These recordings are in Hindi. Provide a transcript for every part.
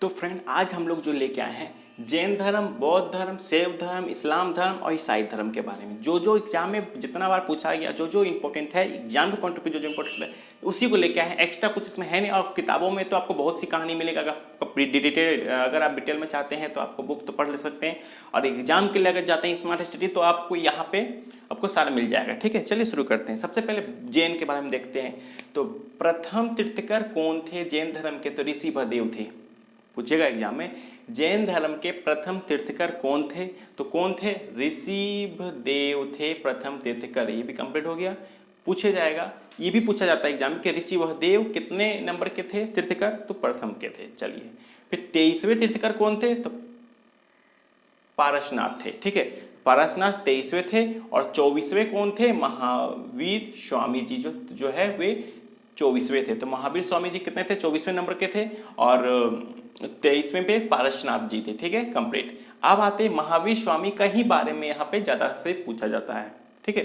तो फ्रेंड आज हम लोग जो लेके आए हैं जैन धर्म, बौद्ध धर्म, शैव धर्म, इस्लाम धर्म और ईसाई धर्म के बारे में जो एग्जाम में जितना बार पूछा गया, जो इंपॉर्टेंट है एग्जाम के पॉइंट ऑफ व्यू, जो इंपॉर्टेंट है उसी को लेके आए हैं। एक्स्ट्रा कुछ इसमें है नहीं। और किताबों में तो आपको बहुत सी कहानी मिलेगा। अगर आप डिटेल में चाहते हैं तो आपको बुक तो पढ़ ले सकते हैं। और एग्जाम के लिए अगर जाते हैं स्मार्ट स्टडी तो आपको यहाँ पे आपको सारा मिल जाएगा। ठीक है, चलिए शुरू करते हैं। सबसे पहले जैन के बारे में देखते हैं। तो प्रथम तीर्थंकर कौन थे जैन धर्म के? तो ऋषि भदेव थे। पूछेगा एग्जाम में जैन धर्म के प्रथम तीर्थंकर कौन थे? तो कौन थे? ऋषिभदेव थे प्रथम तीर्थंकर। ये भी कंप्लीट हो गया। पूछे जाएगा, ये भी पूछा जाता है एग्जाम में कि ऋषिभदेव कितने नंबर के थे तीर्थंकर? तो प्रथम के थे। चलिए फिर 23वें तीर्थंकर कौन थे? तो पारसनाथ थे। ठीक है, पारसनाथ 23वें थे। और 24वें कौन थे? महावीर स्वामी जी जो है वे 24वें थे। तो महावीर स्वामी जी कितने थे? 24वें नंबर के थे। और 23वें पे पारसनाथ जी थे। ठीक है, कंप्लीट। अब आते महावीर स्वामी का ही बारे में यहाँ पे ज्यादा से पूछा जाता है। ठीक है,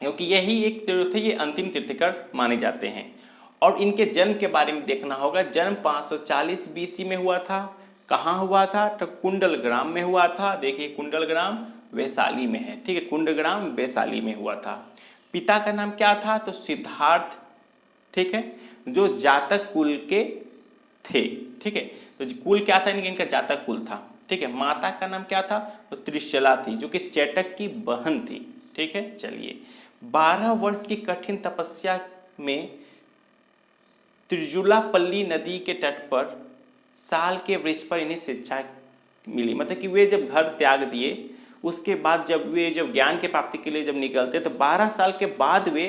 क्योंकि यही एक तीर्थ है, ये अंतिम तीर्थंकर माने जाते हैं। और इनके जन्म के बारे में देखना होगा। जन्म 540 बीसी में हुआ था। कहाँ हुआ था? तो कुंडलग्राम में हुआ था। देखिए कुंडलग्राम वैशाली में है। ठीक है, कुंडलग्राम वैशाली में हुआ था। पिता का नाम क्या था? तो सिद्धार्थ। ठीक है, जो जातक कुल के थे। ठीक है, तो कुल क्या था इनका? जातक कुल था। ठीक है, माता का नाम क्या था? तो त्रिशला थी, जो कि चेटक की बहन थी। ठीक है, चलिए 12 वर्ष की कठिन तपस्या में त्रिजुलापल्ली नदी के तट पर साल के वृक्ष पर इन्हें शिक्षा मिली। मतलब कि वे जब घर त्याग दिए उसके बाद जब ज्ञान के प्राप्ति के लिए जब निकलते तो 12 साल के बाद वे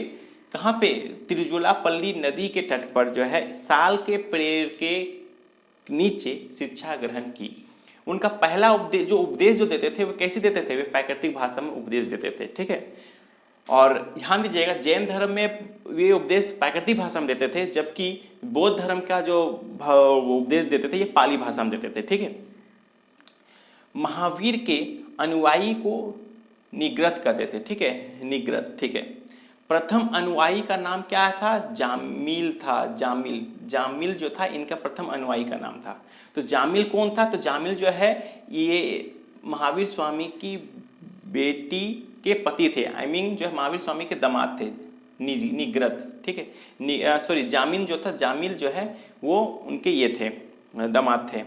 कहाँ पे? त्रिजुलापल्ली नदी के तट पर जो है साल के पेड़ के नीचे शिक्षा ग्रहण की। उनका पहला उपदेश जो देते थे वो कैसे देते थे? वे प्राकृतिक भाषा में उपदेश देते थे। ठीक है, और ध्यान दीजिएगा जैन धर्म में वे उपदेश प्राकृतिक भाषा में देते थे, जबकि बौद्ध धर्म का जो उपदेश देते थे ये पाली भाषा में देते थे। ठीक है, महावीर के अनुयायी को निग्रत करते थे। ठीक है, निग्रत। ठीक है, प्रथम अनुयायी का नाम क्या था? जामिल था। जामिल जो था इनका प्रथम अनुयायी का नाम था। तो जामिल कौन था? तो जामिल जो है ये महावीर स्वामी की बेटी के पति थे। आई मीन जो है महावीर स्वामी के दामाद थे, निग्रत। ठीक है, सॉरी जामिल जो है वो उनके ये थे, दामाद थे।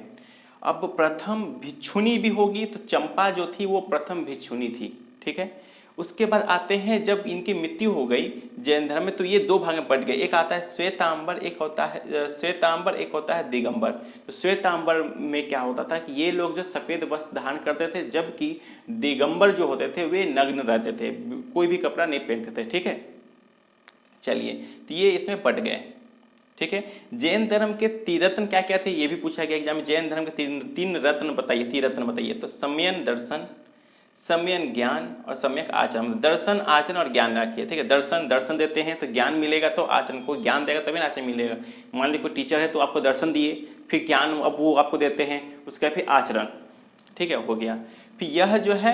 अब प्रथम भिक्षुणी भी होगी तो चंपा जो थी वो प्रथम भिक्षुणी थी। ठीक है, उसके बाद आते हैं जब इनकी मृत्यु हो गई जैन धर्म में तो ये दो भाग में बट गए। एक आता है श्वेतांबर, एक होता है दिगंबर। तो श्वेतांबर में क्या होता था कि ये लोग जो सफेद वस्त्र धारण करते थे, जबकि दिगंबर जो होते थे वे नग्न रहते थे, कोई भी कपड़ा नहीं पहनते थे। ठीक है, चलिए तो ये इसमें बट गए। ठीक है, जैन धर्म के तीरत्न क्या क्या थे ये भी पूछा गया एग्जाम में। जैन धर्म के तीन रत्न बताइए, तीरत्न बताइए। तो सम्यन दर्शन, सम्यन ज्ञान और सम्यक आचरण। दर्शन, आचरण और ज्ञान रखिए। ठीक है, दर्शन देते हैं तो ज्ञान मिलेगा, तो आचरण को ज्ञान देगा तभी आचरण मिलेगा। मान लीजिए कोई टीचर है तो आपको दर्शन दिए, फिर ज्ञान अब वो आपको देते हैं, उसका फिर आचरण। ठीक है, हो गया। फिर यह जो है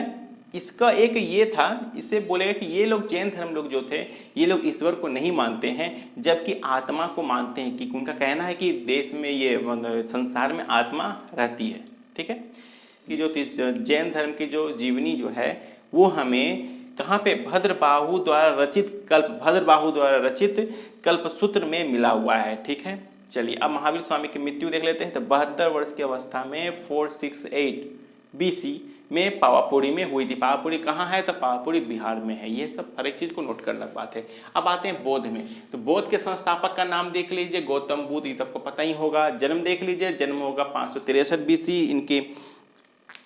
इसका एक ये था, इसे बोलेगा कि ये लोग जैन धर्म लोग जो थे ये लोग ईश्वर को नहीं मानते हैं, जबकि आत्मा को मानते हैं। कि उनका कहना है कि देश में ये संसार में आत्मा रहती है। ठीक है, कि जो जैन धर्म की जो जीवनी जो है वो हमें कहाँ पे? भद्रबाहु द्वारा रचित कल्पसूत्र में मिला हुआ है। ठीक है, चलिए अब महावीर स्वामी की मृत्यु देख लेते हैं। तो 72 वर्ष की अवस्था में 468 बीसी में पावापुरी में हुई थी। पावापुरी कहाँ है? तो पावापुरी बिहार में है। ये सब हर एक चीज को नोट करने की बात है। अब आते हैं बौद्ध में। तो बौद्ध के संस्थापक का नाम देख लीजिए, गौतम बुद्ध। ये तो आपको पता ही होगा। जन्म देख लीजिए, जन्म होगा 563 बीसी। इनके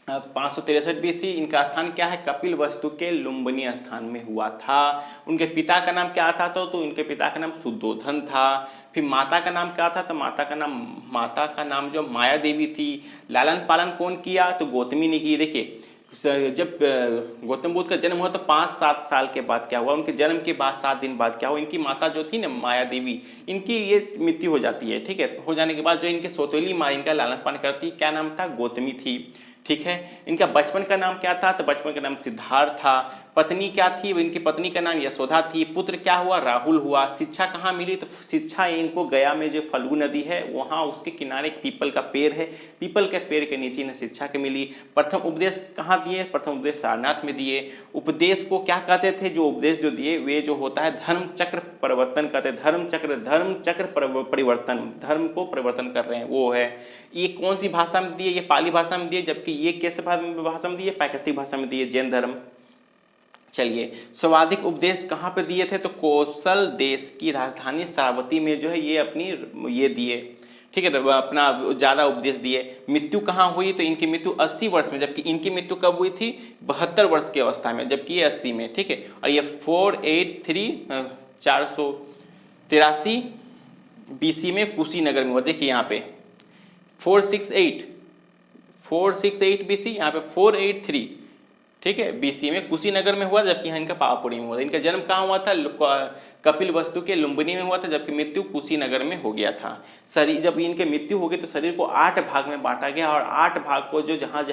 563 बीसी। इनका स्थान क्या है? कपिल वस्तु के लुम्बिनी स्थान में हुआ था। उनके पिता का नाम क्या था? तो उनके पिता का नाम सुद्धोधन था। फिर माता का नाम क्या था? तो माता का नाम जो माया देवी थी। लालन पालन कौन किया? तो गौतमी ने की। देखिए जब गौतम बुद्ध का जन्म हुआ तो 5-7 साल के बाद क्या हुआ? उनके जन्म के बाद 7 दिन बाद क्या हुआ? इनकी माता जो थी ना माया देवी, इनकी ये मृत्यु हो जाती है। ठीक है, हो जाने के बाद जो इनके सौतेली माँ इनका लालन पालन करती, क्या नाम था? गौतमी थी। ठीक है। इनका बचपन का नाम क्या था? तो बचपन का नाम सिद्धार्थ था। पत्नी क्या थी? इनकी पत्नी का नाम यशोदा थी। पुत्र क्या हुआ? राहुल हुआ। शिक्षा कहाँ मिली? तो शिक्षा इनको गया में जो फल्गु नदी है वहाँ उसके किनारे एक पीपल का पेड़ है, पीपल के पेड़ के नीचे इन्हें शिक्षा के मिली। प्रथम उपदेश कहाँ दिए? प्रथम उपदेश सारनाथ में दिए। उपदेश को क्या कहते थे? जो उपदेश जो दिए वे जो होता है धर्म चक्र परिवर्तन कहते हैं। धर्म चक्र परिवर्तन, धर्म को परिवर्तन कर रहे हैं वो है। ये कौन सी भाषा में दिए? ये पाली भाषा में दिए। जबकि ये कैसे भाषा में दिए? प्राकृतिक भाषा में दिए, जैन धर्म। चलिए, सर्वाधिक उपदेश कहाँ पे दिए थे? तो कौशल देश की राजधानी श्रावती में जो है ये अपनी ये दिए, ठीक है, अपना ज़्यादा उपदेश दिए। मृत्यु कहाँ हुई? तो इनकी मृत्यु 80 वर्ष में, जबकि इनकी मृत्यु कब हुई थी? 72 वर्ष की अवस्था में, जबकि ये 80 में, ठीक है। और ये 483 BC में कुशीनगर में हुआ। देखिए यहाँ पे 468 BC, यहाँ पे 483, ठीक है, BC में कुशीनगर में हुआ, जबकि यहाँ इनका पावापुरी में हुआ। इनका जन्म कहाँ हुआ था? कपिल वस्तु के लुम्बिनी में हुआ था, जबकि मृत्यु कुशीनगर में हो गया था। शरीर जब इनके मृत्यु हो गई तो शरीर को 8 भाग में बांटा गया और 8 भाग को जो जहाँ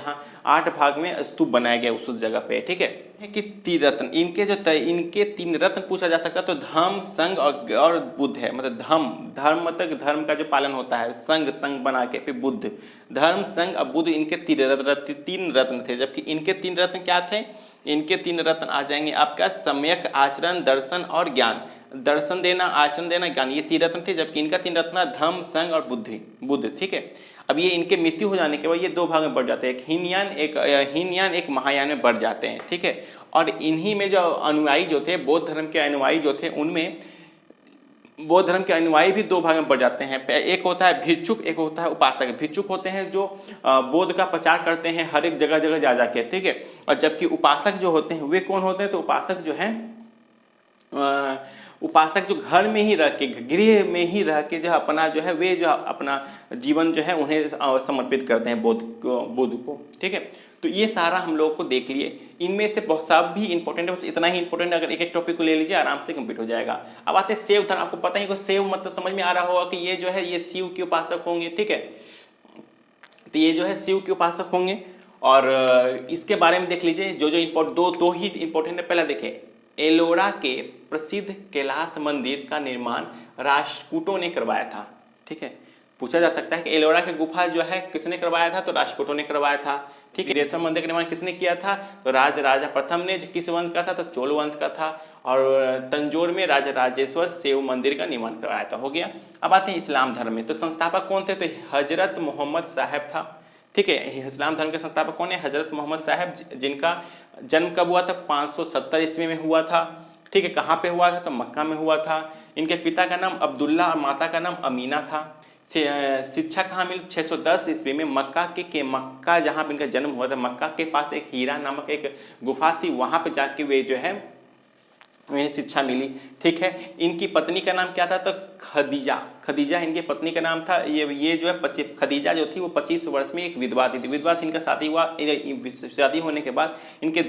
8 भाग में स्तूप बनाया गया उस जगह पे, ठीक है। कि 3 रत्न इनके इनके 3 रत्न पूछा जा सकता तो धम्म, संघ और बुद्ध है। मतलब धर्म मतलब धर्म का जो पालन होता है, संघ बना के फिर बुद्ध, धर्म, संघ और बुद्ध इनके 3 रत्न थे। जबकि इनके 3 रत्न क्या थे? इनके 3 रत्न आ जाएंगे आपका सम्यक आचरण, दर्शन और ज्ञान। दर्शन देना, आचरण देना, ज्ञान, ये 3 रत्न थे। जबकि इनका 3 रत्न धम्म, संघ और बुद्ध, ठीक है। अब ये इनके मृत्यु हो जाने के बाद ये 2 भाग में बढ़ जाते हैं, एक हीनयान एक महायान में बढ़ जाते हैं, ठीक है। और इन्हीं में जो अनुयायी जो थे, बौद्ध धर्म के अनुयायी जो थे, उनमें बौद्ध धर्म के अनुयायी भी 2 भाग में बढ़ जाते हैं। एक होता है भिक्षुक, एक होता है उपासक। भिक्षुक होते हैं जो बौद्ध का प्रचार करते हैं हर एक जगह जगह जा जाके, ठीक है। और जबकि उपासक जो होते हैं वे कौन होते हैं? तो उपासक जो है उपासक जो घर में ही रह के, गृह में ही रह के जो अपना जो है वे जो अपना जीवन जो है उन्हें समर्पित करते हैं बुद्ध को, ठीक है। तो ये सारा हम लोगों को देख लिए। इनमें से बहुत सब भी इंपॉर्टेंट है, बस इतना ही इंपॉर्टेंट। अगर एक टॉपिक को ले लीजिए आराम से कंप्लीट हो जाएगा। अब आते हैं शैव धर्म। आपको पता ही को शैव मतलब समझ में आ रहा होगा कि ये जो है ये शिव के उपासक होंगे, ठीक है। तो ये जो है शिव के उपासक होंगे। और इसके बारे में देख लीजिए जो दो ही इंपॉर्टेंट है। पहला देखें, एलोरा के प्रसिद्ध कैलाश मंदिर का निर्माण राष्ट्रकूटों ने करवाया था, ठीक है। पूछा जा सकता है कि एलोरा की गुफा जो है किसने करवाया था? तो राष्ट्रकूटों ने करवाया था, ठीक है। रामेश्वर मंदिर का निर्माण किसने किया था? तो राजा प्रथम ने। किस वंश का था? तो चोल वंश का था। और तंजौर में राजा राजेश्वर शिव मंदिर का निर्माण करवाया था, हो गया। अब आते हैं इस्लाम धर्म में। तो संस्थापक कौन थे? तो हजरत मोहम्मद साहब था, ठीक है। इस्लाम धर्म के संस्थापक कौन है? हजरत मोहम्मद साहब, जिनका जन्म कब हुआ था? 570 ईस्वी में हुआ था, ठीक है। कहाँ पे हुआ था? तो मक्का में हुआ था। इनके पिता का नाम अब्दुल्ला और माता का नाम अमीना था। शिक्षा कहाँ मिली? 610 ईस्वी में मक्का जहाँ पे इनका जन्म हुआ था, मक्का के पास एक हीरा नामक एक गुफा थी, वहाँ पे जाके वे जो है उन्हें शिक्षा मिली, ठीक है। इनकी पत्नी का नाम क्या था? तो खदीजा इनकी पत्नी का नाम था। ये जो है खदीजा जो थी वो 25 वर्ष में एक विधवा थी। विधवा से इनका शादी हुआ। शादी होने के बाद इनके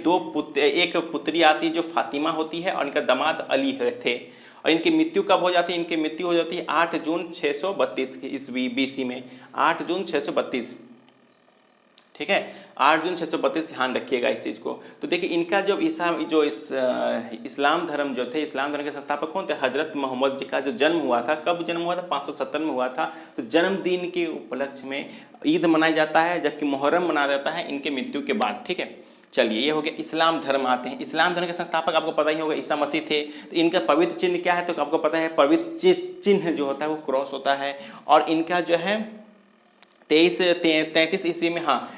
एक पुत्री आती है जो फातिमा होती है और इनका दामाद अली थे। और इनकी मृत्यु कब हो जाती है? इनकी मृत्यु हो जाती है 8 जून 632 ईस्वी BC में, 8 जून 632, ठीक है। 8 जून 632, ध्यान रखिएगा इस चीज़ को। तो देखिए इनका जो इस्लाम धर्म जो थे, इस्लाम धर्म के संस्थापक कौन थे? हजरत मोहम्मद जी का जो जन्म हुआ था, कब जन्म हुआ था? 570 में हुआ था। तो जन्मदिन के उपलक्ष्य में ईद मनाया जाता है, जबकि मुहर्रम मनाया जाता है इनके मृत्यु के बाद, ठीक है। चलिए, ये हो गया इस्लाम धर्म। आते हैं इस्लाम धर्म के संस्थापक, आपको पता ही होगा ईसा मसीह थे। तो इनका पवित्र चिन्ह क्या है? तो आपको पता है पवित्र चिन्ह जो होता है वो क्रॉस होता है। और इनका जो है 33 ईस्वी में, हाँ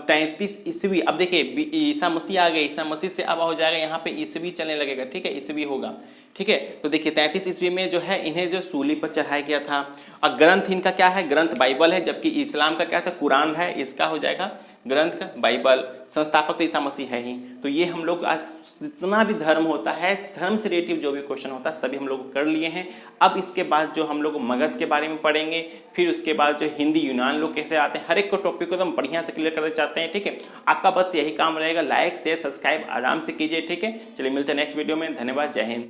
33 ईस्वी। अब देखिए ईसा मसीह आ गए, ईसा मसीह से अब हो जाएगा यहाँ पे ईस्वी चलने लगेगा, ठीक है, ईस्वी होगा, ठीक है। तो देखिए 33 ईस्वी में जो है इन्हें जो सूली पर चढ़ाया गया था। और ग्रंथ इनका क्या है? ग्रंथ बाइबल है, जबकि इस्लाम का क्या था? कुरान है। इसका हो जाएगा ग्रंथ बाइबल। संस्थापक तो ईसा मसीह है ही। तो ये हम लोग आज जितना भी धर्म होता है, धर्म से रिलेटिव जो भी क्वेश्चन होता है सभी हम लोग कर लिए हैं। अब इसके बाद जो हम लोग मगध के बारे में पढ़ेंगे, फिर उसके बाद जो हिंदी यूनान लोग कैसे आते हैं, हर एक को टॉपिक को एकदम बढ़िया से क्लियर करना चाहते हैं, ठीक है। आपका बस यही काम रहेगा, लाइक शेयर सब्सक्राइब आराम से कीजिए, ठीक है। चलिए मिलते हैं नेक्स्ट वीडियो में। धन्यवाद, जय हिंद।